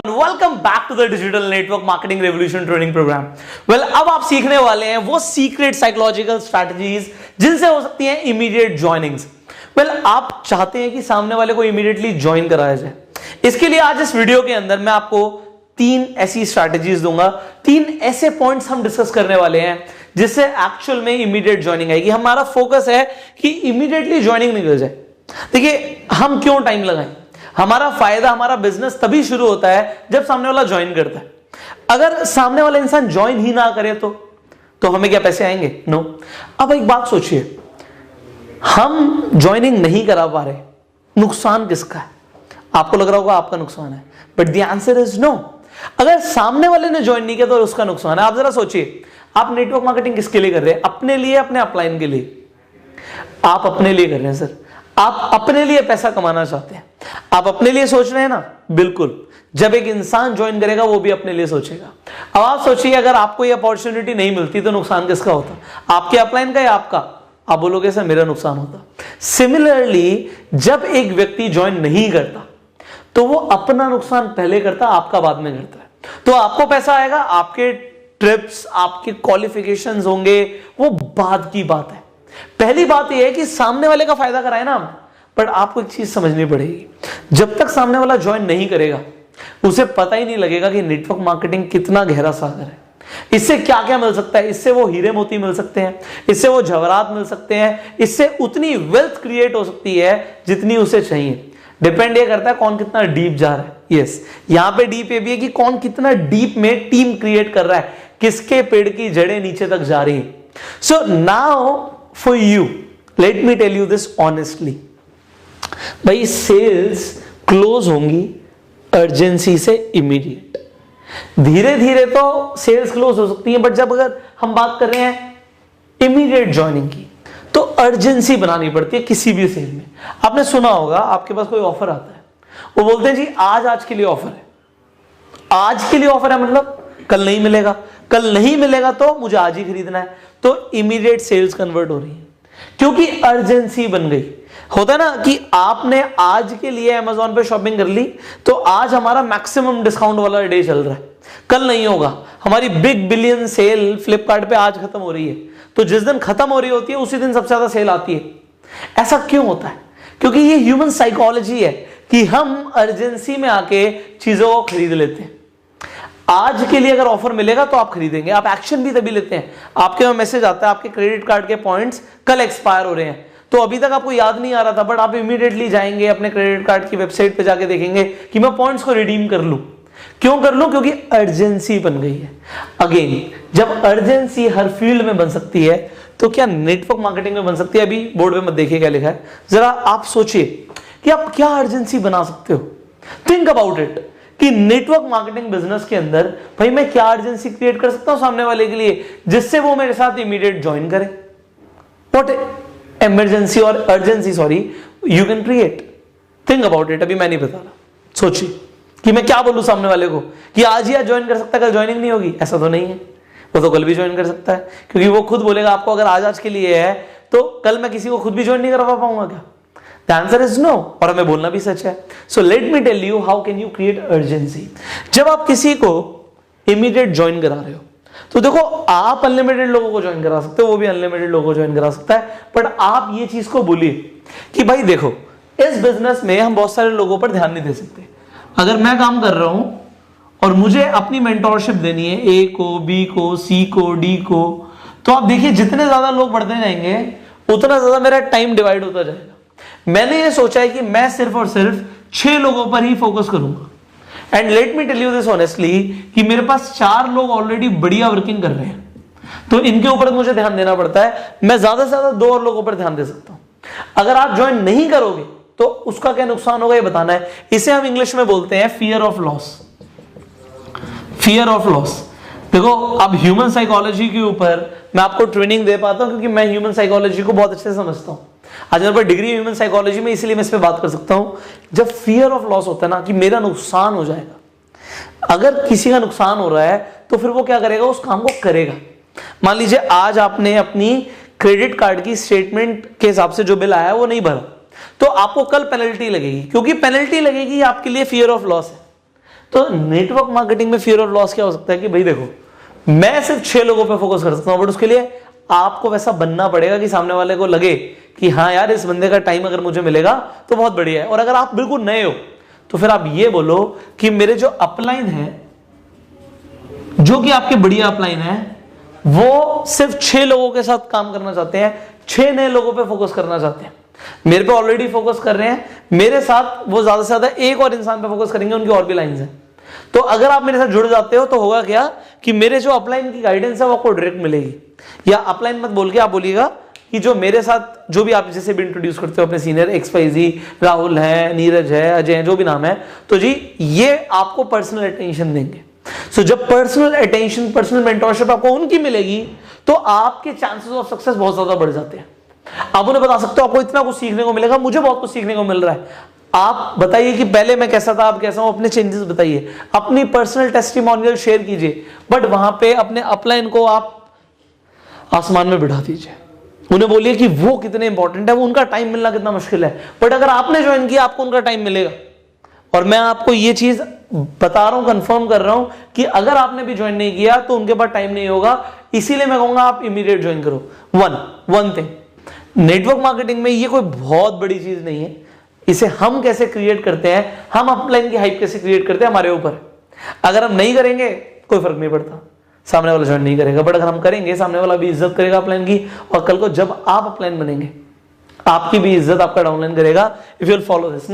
Welcome back to the digital network marketing revolution training programme. अब आप सीखने वाले हैं वो सीक्रेट साइकोलॉजिकल स्ट्रैटेजीज जिनसे हो सकती हैं इमीडिएट ज्वाइनिंग्स। आप चाहते हैं कि सामने वाले को इमीडिएटली ज्वाइन कराया जाए। इसके लिए आज इस वीडियो के अंदर मैं आपको 3 ऐसी स्ट्रैटेजीज दूंगा, 3 ऐसे पॉइंट्स हम डिस्कस करने वाले हैं जिससे एक्चुअल में इमीडिएट ज्वाइनिंग आएगी। हमारा फोकस है कि इमीडिएटली ज्वाइनिंग निकल जाए। देखिए, हम क्यों टाइम लगाएं? हमारा फायदा, हमारा बिजनेस तभी शुरू होता है जब सामने वाला ज्वाइन करता है। अगर सामने वाला इंसान ज्वाइन ही ना करे तो हमें क्या पैसे आएंगे? नो। अब एक बात सोचिए, हम ज्वाइनिंग नहीं करा पा रहे, नुकसान किसका है? आपको लग रहा होगा आपका नुकसान है, but the answer is no. अगर सामने वाले ने ज्वाइन नहीं किया तो उसका नुकसान है। आप जरा सोचिए, आप नेटवर्क मार्केटिंग किसके लिए कर रहे हैं? अपने लिए, अपने अपलाइन के लिए? आप अपने लिए कर रहे हैं सर। आप अपने लिए पैसा कमाना चाहते हैं, आप अपने लिए सोच रहे हैं ना? बिल्कुल। जब एक इंसान ज्वाइन करेगा वो भी अपने लिए सोचेगा। अब आप सोचिए, अगर आपको ये अपॉर्चुनिटी नहीं मिलती तो नुकसान किसका होता? आपके अपलाइन का या आपका? आप बोलोगे सर मेरा नुकसान होता। सिमिलरली, जब एक व्यक्ति ज्वाइन नहीं करता तो वो अपना नुकसान पहले करता, आपका बाद में करता है। तो आपको पैसा आएगा, आपके ट्रिप्स, आपके क्वालिफिकेशंस होंगे, वो बाद की बात है। पहली बात यह है कि सामने वाले का फायदा कराए ना, बट आपको एक चीज समझनी पड़ेगी। जब तक सामने वाला ज्वाइन नहीं करेगा उसे पता ही नहीं लगेगा कि नेटवर्क मार्केटिंग कितना गहरा सागर है। इससे क्या क्या मिल सकता है। इससे वो हीरे मोती मिल सकते हैं, इससे वो जवाहरात मिल सकते हैं, इससे उतनी वेल्थ क्रिएट हो सकती है जितनी उसे चाहिए। डिपेंड ये करता है कौन कितना डीप जा रहा है। यस, यहां पे डीप ये भी है कि कौन कितना डीप में टीम क्रिएट कर रहा है, किसके पेड़ की जड़ें नीचे तक जा रही है। So now for you, let me tell you this honestly, भाई सेल्स क्लोज होंगी अर्जेंसी से इमीडिएट। धीरे धीरे तो सेल्स क्लोज हो सकती है, बट जब अगर हम बात कर रहे हैं इमीडिएट ज्वाइनिंग की तो अर्जेंसी बनानी पड़ती है किसी भी सेल में। आपने सुना होगा, आपके पास कोई ऑफर आता है, वो बोलते हैं जी आज के लिए ऑफर है। आज के लिए ऑफर है मतलब कल नहीं मिलेगा, कल नहीं मिलेगा तो मुझे आज ही खरीदना है। तो इमीडिएट सेल्स कन्वर्ट हो रही है क्योंकि अर्जेंसी बन गई। होता है ना कि आपने आज के लिए अमेज़न पे शॉपिंग कर ली तो आज हमारा मैक्सिमम डिस्काउंट वाला डे चल रहा है, कल नहीं होगा। हमारी बिग बिलियन सेल फ्लिपकार्ट पे आज खत्म हो रही है, तो जिस दिन खत्म हो रही होती है उसी दिन सबसे ज्यादा सेल आती है। ऐसा क्यों होता है? क्योंकि ये ह्यूमन साइकोलॉजी है कि हम अर्जेंसी में आके चीजों को खरीद लेते हैं। आज के लिए अगर ऑफर मिलेगा तो आप खरीदेंगे, आप एक्शन भी तभी लेते हैं। आपके वहां मैसेज आता है आपके क्रेडिट कार्ड के पॉइंट्स कल एक्सपायर हो रहे हैं, तो अभी तक आपको याद नहीं आ रहा था, बट आप इमीडिएटली जाएंगे अपने क्रेडिट कार्ड की वेबसाइट पे जाके देखेंगे कि मैं पॉइंट्स को रिडीम कर लूं। क्यों कर लूं? क्योंकि अर्जेंसी बन गई है। अगेन, जब अर्जेंसी हर फील्ड में बन सकती है तो क्या नेटवर्क मार्केटिंग में बन सकती है? अभी बोर्ड पे मत देखिए क्या लिखा है, जरा आप सोचिए कि आप क्या अर्जेंसी बना सकते हो। थिंक अबाउट इट कि नेटवर्क मार्केटिंग बिजनेस के अंदर भाई मैं क्या अर्जेंसी क्रिएट कर सकता हूं सामने वाले के लिए जिससे वो मेरे साथ इमीडिएट ज्वाइन करे। व्हाट इमरजेंसी और urgency you can create. Think about it. अभी मैं नहीं बता रहा, सोचिए कि मैं क्या बोलूं सामने वाले को कि आज ही आज ज्वाइन कर सकता है, कल ज्वाइनिंग नहीं होगी। ऐसा तो नहीं है, वो तो कल भी ज्वाइन कर सकता है, क्योंकि वो खुद बोलेगा आपको अगर आज के लिए है तो कल मैं किसी को खुद भी ज्वाइन नहीं करवा पाऊंगा क्या? The answer is no, और हमें बोलना भी सच है। So let me tell you how can you create urgency। जब आप किसी को इमीडिएट ज्वाइन करा रहे हो तो देखो, आप अनलिमिटेड लोगों को ज्वाइन करा सकते हो, वो भी अनलिमिटेड लोगों को ज्वाइन करा सकता है, बट आप ये चीज को बोलिए कि भाई देखो, इस बिजनेस में हम बहुत सारे लोगों पर ध्यान नहीं दे सकते। अगर मैं काम कर रहा हूं और मुझे अपनी मेंटोरशिप देनी है ए को, बी को, सी को, डी को, तो आप देखिए जितने ज्यादा लोग बढ़ते जाएंगे उतना ज्यादा मेरा टाइम डिवाइड होता जाएगा। मैंने ये सोचा है कि मैं सिर्फ और सिर्फ 6 लोगों पर ही फोकस करूंगा। And let me tell you this honestly कि मेरे पास 4 लोग ऑलरेडी बढ़िया वर्किंग कर रहे हैं, तो इनके ऊपर मुझे ध्यान देना पड़ता है। मैं ज्यादा से ज्यादा 2 और लोगों पर ध्यान दे सकता हूं। अगर आप ज्वाइन नहीं करोगे तो उसका क्या नुकसान होगा ये बताना है। इसे हम इंग्लिश में बोलते हैं fear of loss. Fear of loss. देखो, अब ह्यूमन साइकोलॉजी के ऊपर मैं आपको ट्रेनिंग दे पाता हूं क्योंकि मैं ह्यूमन साइकोलॉजी को बहुत अच्छे से समझता हूं। आज मेरे पास डिग्री ह्यूमन साइकोलॉजी में, इसलिए मैं इस पे बात कर सकता हूं। जब फियर ऑफ लॉस होता है ना कि मेरा नुकसान हो जाएगा, अगर किसी का नुकसान हो रहा है तो फिर वो क्या करेगा? उस काम को करेगा। मान लीजिए आज आपने अपनी क्रेडिट कार्ड की स्टेटमेंट के हिसाब से जो बिल आया वो नहीं भरा, तो आपको कल पेनल्टी लगेगी, क्योंकि पेनल्टी लगेगी आपके लिए फियर ऑफ लॉस है। तो नेटवर्क मार्केटिंग में फियर और लॉस क्या हो सकता है कि भाई देखो, मैं सिर्फ 6 लोगों पे फोकस कर सकता हूं, बट उसके लिए आपको वैसा बनना पड़ेगा कि सामने वाले को लगे कि हाँ यार, इस बंदे का टाइम अगर मुझे मिलेगा तो बहुत बढ़िया है। और अगर आप बिल्कुल नए हो तो फिर आप ये बोलो कि मेरे जो अपलाइन है, जो कि आपके बढ़िया अपलाइन है, वो सिर्फ 6 लोगों के साथ काम करना चाहते हैं, 6 नए लोगों पे फोकस करना चाहते हैं। मेरे पे ऑलरेडी फोकस कर रहे हैं, मेरे साथ वो ज्यादा से ज्यादा एक और इंसान पे फोकस करेंगे, उनकी और भी लाइंस हैं। तो अगर आप मेरे साथ जुड़ जाते हो तो होगा क्या कि मेरे जो अपलाइन की गाइडेंस है वो आपको डायरेक्ट मिलेगी। या अपलाइन मत बोल के आप बोलिएगा कि जो मेरे साथ, जो भी आप जैसे भी इंट्रोड्यूस करते हो अपने सीनियर, XYZ, राहुल है, नीरज है, अजय है, जो भी नाम है, तो जी ये आपको पर्सनल अटेंशन देंगे। सो जब पर्सनल अटेंशन, पर्सनल मेंटोरशिप आपको उनकी मिलेगी तो आपके चांसेस ऑफ सक्सेस बहुत ज्यादा बढ़ जाते हैं। आप उन्हें बता सकते हो आपको इतना कुछ सीखने को मिलेगा, मुझे बहुत कुछ सीखने को मिल रहा है। आप बताइए कि पहले मैं कैसा था, आप कैसा हूं, अपने चेंजेस बताइए, अपनी पर्सनल टेस्टिमोनियल शेयर कीजिए, बट वहां पे अपने अपलाइन को आप आसमान में बिठा दीजिए। उन्हें बोलिए कि वो कितने इंपॉर्टेंट है, वो उनका टाइम मिलना कितना मुश्किल है, बट अगर आपने ज्वाइन किया आपको उनका टाइम मिलेगा। और मैं आपको ये चीज बता रहा हूं, कंफर्म कर रहा हूं कि अगर आपने भी ज्वाइन नहीं किया तो उनके पास टाइम नहीं होगा। इसीलिए मैं कहूंगा आप इमीडिएट ज्वाइन करो। वन थिंग, नेटवर्क मार्केटिंग में ये कोई बहुत बड़ी चीज नहीं है। इसे हम कैसे क्रिएट करते हैं, हम अपलाइन की हाइप कैसे क्रिएट करते हैं, हमारे ऊपर। अगर हम नहीं करेंगे कोई फर्क नहीं पड़ता, सामने वाला ज्वाइन नहीं करेगा, बट अगर हम करेंगे सामने वाला भी इज्जत करेगा अपलाइन की, और कल को जब आप अपलाइन बनेंगे आपकी भी इज्जत आपका डाउनलाइन करेगा, if you will follow this.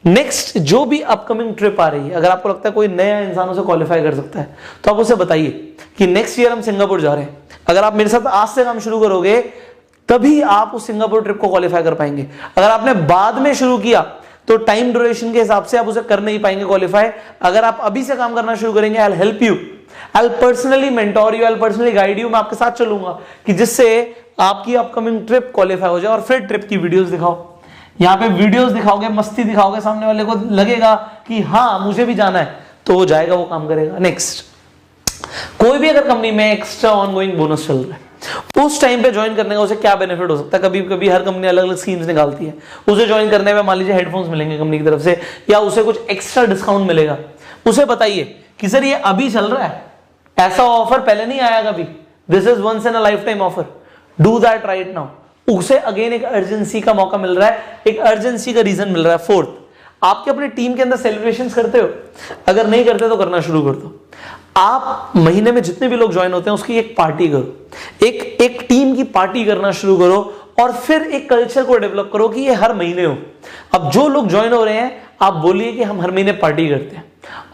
Next जो भी अपकमिंग ट्रिप आ रही है, अगर आपको लगता है कोई नया इंसान उसे क्वालिफाई कर सकता है तो आप उसे बताइए कि नेक्स्ट ईयर हम सिंगापुर जा रहे हैं। अगर आप मेरे साथ आज से काम शुरू करोगे तभी आप उस सिंगापुर ट्रिप को क्वालिफाई कर पाएंगे। अगर आपने बाद में शुरू किया तो टाइम ड्यूरेशन के हिसाब से आप उसे कर नहीं पाएंगे क्वालिफाई। अगर आप अभी से काम करना शुरू करेंगे, I will help you, I will personally mentor you, I will personally guide you, मैं आपके साथ चलूंगा कि जिससे आपकी अपकमिंग ट्रिप क्वालिफाई हो जाए। और फिर ट्रिप की वीडियोस दिखाओ, यहां पे वीडियोस दिखाओगे, मस्ती दिखाओगे, सामने वाले को लगेगा कि हाँ मुझे भी जाना है, तो वो जाएगा, वो काम करेगा। नेक्स्ट, कोई भी अगर कंपनी में एक्स्ट्रा ऑनगोइंग बोनस चल रहा है, उस टाइम पे ज्वाइन करने का उसे क्या बेनिफिट हो सकता है। कभी कभी हर कंपनी अलग अलग स्कीम्स निकालती है। उसे ज्वाइन करने में मान लीजिए हेडफोन्स मिलेंगे कंपनी की तरफ से, या उसे कुछ एक्स्ट्रा डिस्काउंट मिलेगा। उसे बताइए कि सर ये अभी चल रहा है, ऐसा ऑफर पहले नहीं आया कभी, this is once in a lifetime offer, do that right now. उसे अगेन एक अर्जेंसी का मौका मिल रहा है, एक अर्जेंसी का रीजन मिल रहा है। फोर्थ, आपके अपने टीम के अंदर सेलिब्रेशंस करते हो? अगर नहीं करते तो करना शुरू कर दो। आप महीने में जितने भी लोग ज्वाइन होते हैं उसकी एक पार्टी करो, एक टीम की पार्टी करना शुरू करो, और फिर एक कल्चर को डेवलप करो कि ये हर महीने हो। अब जो लोग ज्वाइन हो रहे हैं आप बोलिए कि हम हर महीने पार्टी करते हैं,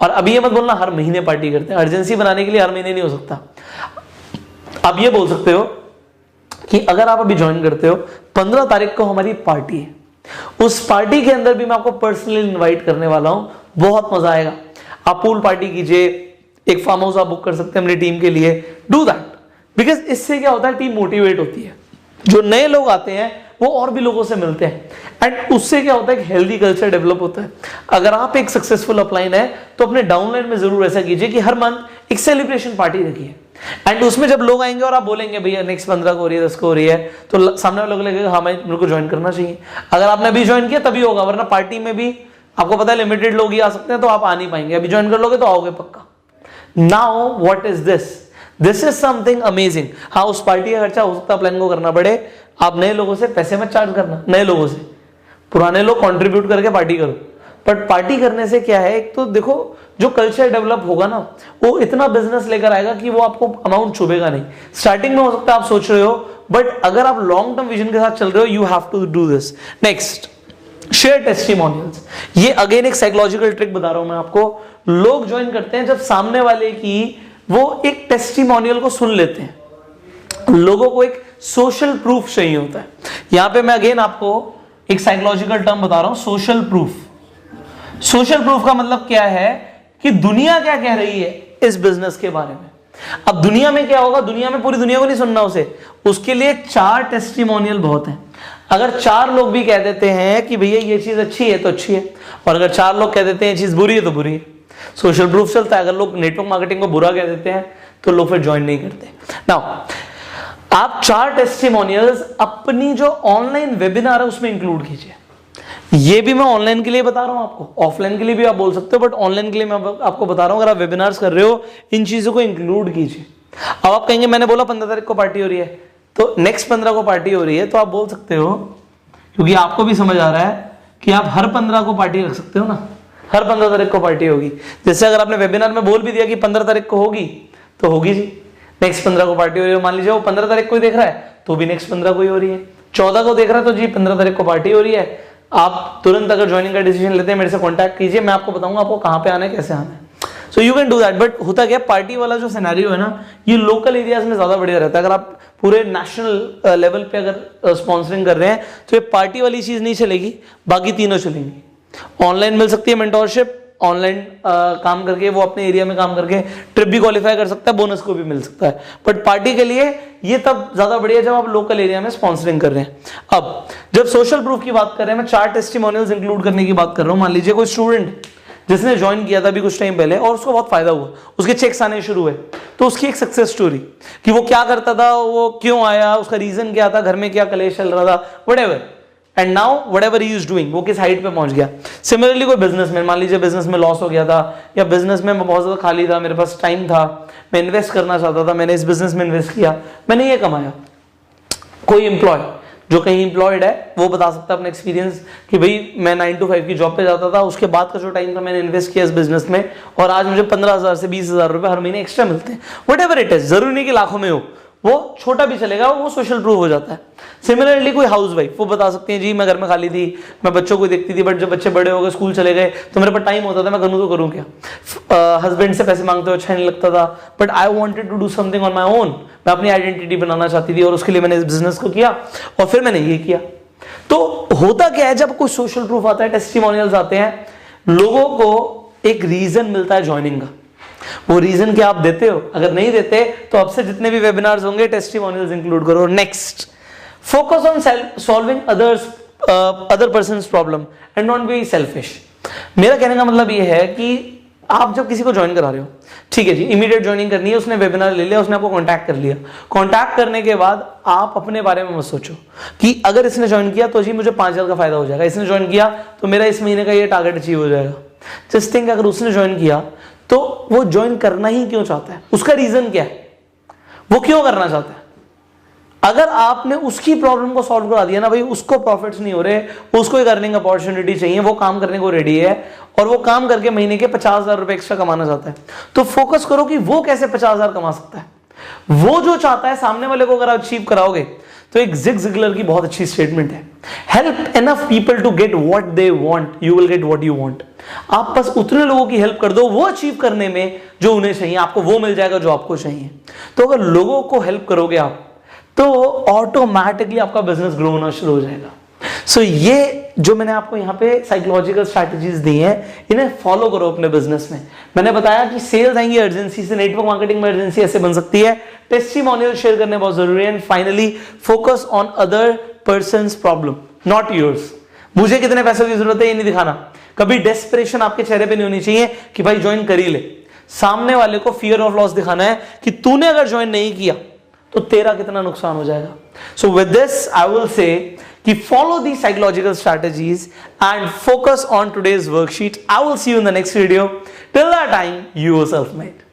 और अभी ये मत बोलना हर महीने पार्टी करते हैं। अर्जेंसी बनाने के लिए हर महीने नहीं हो सकता। आप ये बोल सकते हो कि अगर आप अभी ज्वाइन करते हो, 15 तारीख को हमारी पार्टी है, उस पार्टी के अंदर भी मैं आपको पर्सनली इनवाइट करने वाला हूं, बहुत मजा आएगा। आप पूल पार्टी कीजिए, एक फार्म हाउस आप बुक कर सकते हैं अपनी टीम के लिए, डू दैट, बिकॉज इससे क्या होता है, टीम मोटिवेट होती है। जो नए लोग आते हैं वो और भी लोगों से मिलते हैं, एंड उससे क्या होता है, एक हेल्दी कल्चर डेवलप होता है। अगर आप एक सक्सेसफुल अपलाइन है तो अपने डाउनलाइन में जरूर ऐसा कीजिए कि हर मंथ एक सेलिब्रेशन पार्टी रखिए, एंड उसमें जब लोग आएंगे और आप बोलेंगे भैया नेक्स्ट 15 को हो रही है, 10 को हो रही है, तो सामने वाले लोग लगेगा हाँ मेरे को ज्वाइन करना चाहिए। अगर आपने अभी ज्वाइन किया तभी होगा, वरना पार्टी में भी आपको पता है लिमिटेड लोग ही आ सकते हैं, तो आप आ नहीं पाएंगे। अभी ज्वाइन कर लोगे तो आओगे पक्का। Now what is this is something amazing. हाँ, उस पार्टी का खर्चा हो सकता है प्लान को करना पड़े, आप नए लोगों से पैसे मत चार्ज करना, नए लोगों से, पुराने लोग कंट्रीब्यूट करके पार्टी करो। बट पार्टी करने से क्या है, एक तो देखो जो कल्चर डेवलप होगा ना, वो इतना बिजनेस लेकर आएगा कि वो आपको अमाउंट चुभेगा नहीं। स्टार्टिंग में हो सकता है आप सोच रहे हो, बट अगर आप लॉन्ग टर्म विजन के साथ चल रहे हो, you have to do this. Next, share testimonials. ये अगेन एक साइकोलॉजिकल ट्रिक बता रहा हूं मैं आपको। लोग ज्वाइन करते हैं जब सामने वाले की वो एक टेस्टिमोनियल को सुन लेते हैं। लोगों को एक सोशल प्रूफ चाहिए होता है। यहां पे मैं अगेन आपको एक साइकोलॉजिकल टर्म बता रहा हूं, सोशल प्रूफ। सोशल प्रूफ का मतलब क्या है कि दुनिया क्या कह रही है इस बिजनेस के बारे में। अब दुनिया में क्या होगा, दुनिया में पूरी दुनिया को नहीं सुनना उसे, उसके लिए 4 टेस्टिमोनियल बहुत है। अगर 4 लोग भी कह देते हैं कि भैया ये चीज अच्छी है तो अच्छी है, और अगर 4 लोग कह देते हैं ये चीज बुरी है तो बुरी है। सोशल प्रूफ चलता है। अगर लोग नेटवर्क मार्केटिंग को बुरा कह देते हैं तो लोग फिर ज्वाइन नहीं करते। नाउ आप 4 टेस्टिमोनियल्स अपनी जो ऑनलाइन वेबिनार है उसमें इंक्लूड कीजिए। ये भी मैं ऑनलाइन के लिए बता रहा हूं आपको, ऑफलाइन के लिए भी आप बोल सकते हो, बट ऑनलाइन के लिए मैं आपको बता रहा हूं। अगर आप वेबिनार्स कर रहे हो, इन चीजों को इंक्लूड कीजिए। अब आप कहेंगे मैंने बोला 15 तारीख को पार्टी हो रही है, तो नेक्स्ट 15 को पार्टी हो रही है, तो आप बोल सकते हो, क्योंकि आपको भी समझ आ रहा है कि आप हर 15 को पार्टी रख सकते हो ना, हर 15 तारीख को पार्टी होगी। जैसे अगर आपने वेबिनार में बोल भी दिया कि 15 तारीख को होगी, तो होगी जी। नेक्स्ट 15 को पार्टी हो रही है, मान लीजिए वो 15 तारीख को ही देख रहा है, तो भी नेक्स्ट 15 को ही हो रही है। 14 को देख रहा है, तो जी 15 तारीख को पार्टी हो रही है। आप तुरंत अगर ज्वाइनिंग का डिसीजन लेते हैं, मेरे से कॉन्टैक्ट कीजिए, मैं आपको बताऊंगा आपको कहां पे आना है, कैसे आना है। So you can do that. But होता क्या, पार्टी वाला जो सिनेरियो है ना, ये लोकल एरियाज में ज्यादा बढ़िया रहता है। अगर आप पूरे नेशनल लेवल पे अगर स्पॉन्सरिंग कर रहे हैं, तो ये पार्टी वाली चीज नहीं चलेगी, बाकी तीनों चलेंगी। ऑनलाइन मिल सकती है मेंटोरशिप, ऑनलाइन काम करके वो अपने एरिया में काम करके ट्रिप भी क्वालिफाई कर सकता है, बोनस को भी मिल सकता है। बट पार्टी के लिए ये तब ज्यादा बढ़िया जब आप लोकल एरिया में स्पॉन्सरिंग कर रहे हैं। अब जब सोशल प्रूफ की बात कर रहे हैं, मैं 4 टेस्टिमोनियल्स इंक्लूड करने की बात कर रहा हूं। मान लीजिए कोई स्टूडेंट जिसने ज्वाइन किया था अभी कुछ टाइम पहले और उसको बहुत फायदा हुआ, उसके चेक्स आने शुरू हुए, तो उसकी एक सक्सेस स्टोरी कि वो क्या करता था, वो क्यों आया, उसका रीजन क्या था, घर में क्या कलेश चल रहा था, whatever, and now whatever he is doing, वो किस हाइट पे पहुंच गया। सिमिलरली कोई बिजनेसमैन, मान लीजिए बिजनेस में लॉस हो गया था, या बिजनेस में मैं बहुत ज्यादा खाली था, मेरे पास टाइम था, मैं इन्वेस्ट करना चाहता था, मैंने इस बिजनेस में इन्वेस्ट किया, मैंने ये कमाया। कोई एम्प्लॉय जो कहीं एम्प्लॉयड है, वो बता सकता है अपना एक्सपीरियंस कि भाई मैं 9 to 5 की जॉब पे जाता था, उसके बाद का जो टाइम था मैंने इन्वेस्ट किया इस बिजनेस में, और आज मुझे 15,000 से 20,000 रुपए हर महीने एक्स्ट्रा मिलते हैं। व्हाटएवर इट इज, जरूरी नहीं कि लाखों में हो, वो छोटा भी चलेगा, वो सोशल प्रूफ हो जाता है। सिमिलरली कोई हाउसवाइफ, वो बता सकती है जी मैं घर में खाली थी, मैं बच्चों को देखती थी, बट जब बच्चे बड़े हो गए, स्कूल चले गए, तो मेरे पास टाइम होता था, मैं करूँ तो करूँ क्या। हस्बैंड से पैसे मांगते हुए अच्छा नहीं लगता था, but I wanted to do something on my own, मैं अपनी आइडेंटिटी बनाना चाहती थी, और उसके लिए मैंने इस बिजनेस को किया, और फिर मैंने ये किया। तो होता क्या है, जब कोई सोशल प्रूफ आता है, टेस्टिमोनियल्स आते हैं, लोगों को एक रीजन मिलता है ज्वाइनिंग का। वो रीजन क्या आप देते हो? अगर नहीं देते तो अब से जितने भी वेबिनार्स होंगे टेस्टिमोनियल्स इंक्लूड करो। Next, focus on solving other persons problem and not be selfish. मेरा कहने का मतलब ये है कि आप जब किसी को ज्वाइन करा रहे हो, ठीक है जी, इमीडिएट ज्वाइनिंग करनी है, उसने वेबिनार ले लिया, उसने आपको कांटेक्ट कर लिया। कांटेक्ट करने के बाद आप अपने बारे में मत सोचो कि अगर इसने ज्वाइन किया तो जी मुझे 5,000 का फायदा हो जाएगा, इसने ज्वाइन किया तो मेरा इस महीने का ये टारगेट अचीव हो जाएगा। जस्ट थिंक, अगर उसने ज्वाइन किया तो वो ज्वाइन करना ही क्यों चाहता है, उसका रीजन क्या है, वो क्यों करना चाहता है। अगर आपने उसकी प्रॉब्लम को सॉल्व करा दिया ना, भाई उसको प्रॉफिट्स नहीं हो रहे, उसको एक अर्निंग अपॉर्चुनिटी चाहिए, वो काम करने को रेडी है, और वो काम करके महीने के 50,000 रुपए एक्स्ट्रा कमाना चाहता है, तो फोकस करो कि वो कैसे 50,000 कमा सकता है। वो जो चाहता है सामने वाले को अगर आप अचीव कराओगे, तो एक जिग जिगलर की बहुत अच्छी स्टेटमेंट है, help enough people to get what they want, you will get what you want. आप बस उतने लोगों की हेल्प कर दो वो अचीव करने में जो उन्हें चाहिए, आपको वो मिल जाएगा जो आपको चाहिए। तो अगर लोगों को हेल्प करोगे आप, तो ऑटोमेटिकली आपका बिजनेस ग्रो होना शुरू हो जाएगा। सो ये जो मैंने आपको यहाँ पे साइकोलॉजिकल स्ट्रैटेजीज दी हैं, इन्हें फॉलो करो अपने बिजनेस में। मैंने बताया कि सेल्स आएंगी अर्जेंसी से, नेटवर्क मार्केटिंग में अर्जेंसी ऐसे बन सकती है, टेस्टिमोनियल शेयर करने बहुत जरूरी है, and finally focus on other persons problem not yours. मुझे कितने पैसों की जरूरत है ये नहीं दिखाना, कभी डेस्परेशन आपके चेहरे पे नहीं होनी चाहिए कि भाई ज्वाइन कर ही ले। सामने वाले को फियर ऑफ लॉस दिखाना है कि तूने अगर ज्वाइन नहीं किया तो तेरा कितना नुकसान हो जाएगा। So with this I will say कि follow these psychological strategies and focus on today's worksheet. I will see you in the next video. Till that time, you are self-made.